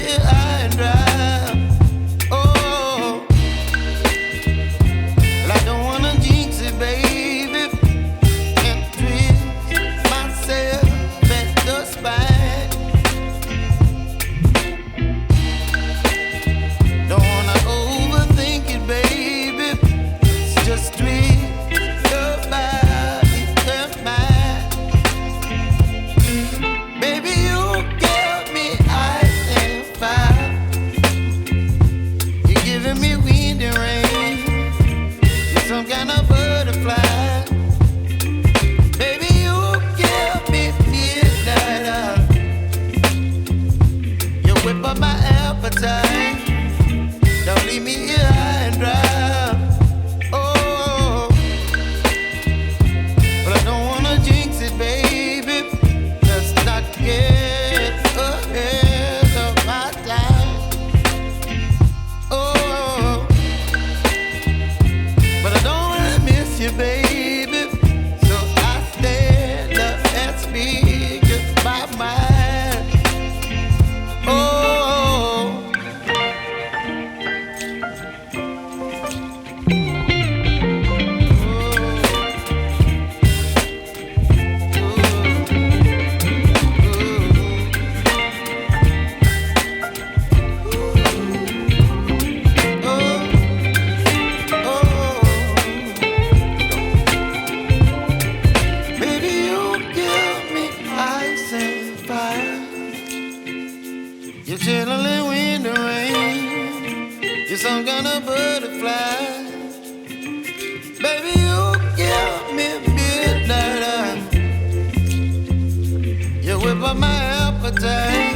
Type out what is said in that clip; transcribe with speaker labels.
Speaker 1: here high and dry. Oh, well, I don't wanna jinx it, baby, and twist myself at the spine. Don't wanna overthink it, baby. It's just twist your body and mine. Baby, you give me ice and fire. You're giving me wind and rain. You're some kind of butterfly. Baby, you give me midnight. You whip up my appetite. Don't leave me here high and dry. Oh, but I don't wanna jinx it, baby. Let's not get ahead of my time. Oh, but I don't wanna miss you, baby. So I stand up and speak just my mind. Oh. Baby, you give me ice and fire. You're chilling wind and rain. You're some kind of butterfly. Baby, you give me midnight. You whip up my appetite.